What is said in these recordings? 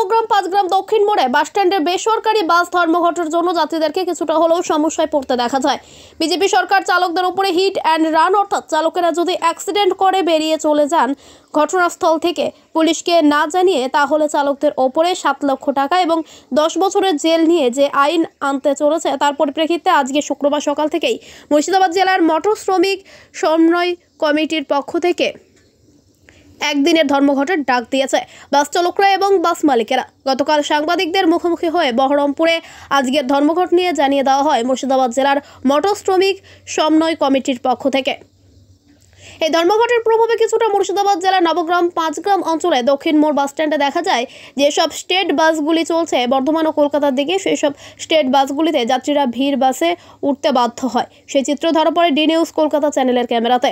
নবগ্রাম 5 গ্রাম দক্ষিণ মোড়ে বাস স্ট্যান্ডের বেসরকারি বাস ধর্মঘটের জন্য যাত্রীদেরকে কিছুটা হলেও সমস্যায় পড়তে দেখা যায়। বিজেপি সরকার চালকদের উপরে হিট অ্যান্ড রান, অর্থাৎ চালকেরা যদি অ্যাক্সিডেন্ট করে বেরিয়ে চলে যান ঘটনাস্থল থেকে পুলিশকে না জানিয়ে, তাহলে চালকদের ওপরে 7 লক্ষ টাকা এবং 10 বছরের জেল নিয়ে যে আইন আনতে চলেছে, তার পরিপ্রেক্ষিতে আজকে শুক্রবার সকাল থেকেই মুর্শিদাবাদ জেলার মোটর শ্রমিক সমন্বয় কমিটির পক্ষ থেকে একদিনের ধর্মঘটের ডাক দিয়েছে বাস চালকরা এবং বাস মালিকেরা। গতকাল সাংবাদিকদের মুখোমুখি হয়ে বহরমপুরে আজকের ধর্মঘট নিয়ে জানিয়ে দেওয়া হয় মুর্শিদাবাদ জেলার মোটর শ্রমিক সমন্বয় কমিটির পক্ষ থেকে। এই ধর্মঘটের প্রভাবে কিছুটা মুর্শিদাবাদ জেলার নবগ্রাম 5 গ্রাম অঞ্চলে দক্ষিণ মোড় বাস স্ট্যান্ডে দেখা যায় যেসব স্টেট বাসগুলি চলছে বর্ধমান ও কলকাতার দিকে, সেই সব স্টেট বাসগুলিতে যাত্রীরা ভিড় বাসে উঠতে বাধ্য হয়। সেই চিত্র ধরা পড়ে ডি নিউজ কলকাতা চ্যানেলের ক্যামেরাতে।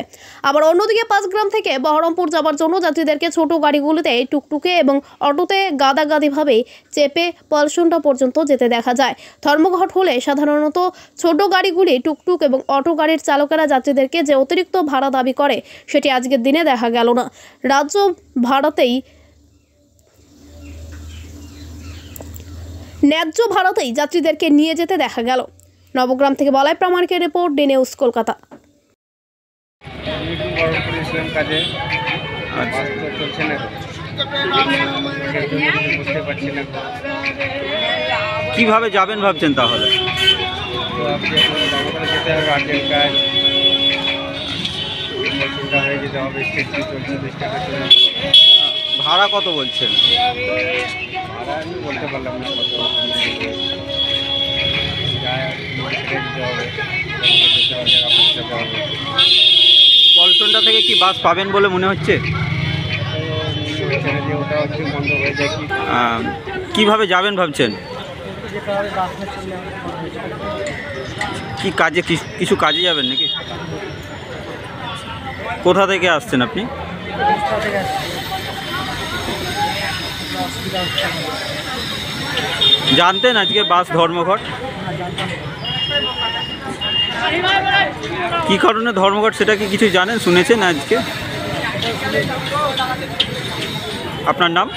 আবার অন্যদিকে 5 গ্রাম থেকে বহরমপুর যাওয়ার জন্য যাত্রীদেরকে ছোট গাড়িগুলিতে, টুকটুকে এবং অটোতে গাদাগাদিভাবে চেপে পলসুন্ডা পর্যন্ত যেতে দেখা যায়। ধর্মঘট হলে সাধারণত ছোট গাড়িগুলি, টুকটুক এবং অটো গাড়ির চালকেরা যাত্রীদেরকে যে অতিরিক্ত ভাড়া দাবি করে সেটি আজকের দিনে দেখা গেল না। ন্যায্য ভাড়াতেই যাত্রীদেরকে নিয়ে যেতে দেখা গেল। নবগ্রাম থেকে বলাই প্রামাণিকের রিপোর্ট, ডি নিউজ কলকাতা। কিভাবে যাবেন ভাবছেন তাহলে? ভাড়া কত বলছেন? বলতে পারলাম না কত। পলসনটা থেকে কি বাস পাবেন বলে মনে হচ্ছে? কিভাবে যাবেন ভাবছেন? কি কাজে, কিছু কাজে যাবেন নাকি? কোথা থেকে আসছেন আপনি? জানতেন আজকে বাস ধর্মঘট? কি কারণে ধর্মঘট সেটা কি কিছু জানেন, শুনেছেন আজকে? আপনার নাম?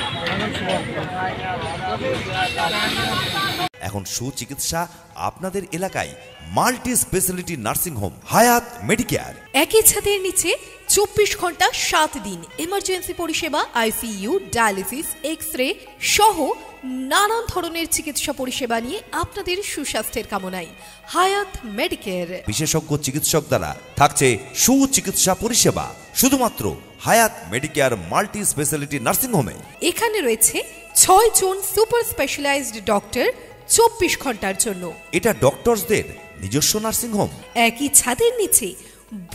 এখন সুচিকিৎসা আপনাদের এলাকায় মাল্টি স্পেশালিটি নার্সিং হোম হায়াত মেডিকেয়ার। একই ছাদের নিচে 24 ঘন্টা 7 দিন এমার্জেন্সি পরিষেবা, আইসিইউ, ডায়ালিসিস, এক্স-রে সহ নানান ধরনের চিকিৎসা পরিষেবা নিয়ে আপনাদের সুস্বাস্থ্যের কামনায় হায়াত মেডিকেয়ার। বিশেষজ্ঞ চিকিৎসক দ্বারা থাকছে সুচিকিৎসা পরিষেবা শুধুমাত্র হায়াত মেডিকেয়ার মাল্টি স্পেশালিটি নার্সিং হোমে। এখানে রয়েছে 6 জন সুপার স্পেশালাইজড ডক্টর 24 ঘন্টার জন্য। এটা ডক্টরসদের নিজস্ব নার্সিং হোম। একই ছাদের নিচে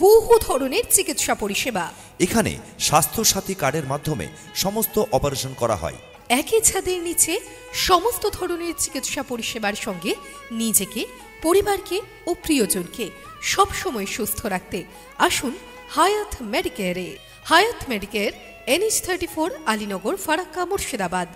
বহু ধরনের চিকিৎসা পরিষেবা। এখানে স্বাস্থ্য সাথী কার্ডের মাধ্যমে সমস্ত অপারেশন করা হয়। একই ছাদের নিচে সমস্ত ধরনের চিকিৎসা পরিষেবার সঙ্গে নিজেকে, পরিবারকে ও প্রিয়জনকে সবসময় সুস্থ রাখতে আসুন হায়াত মেডিকেয়ারে। হায়াত মেডিকেয়ার NH34 আলীনগর, ফারাক্কা, মুর্শিদাবাদ।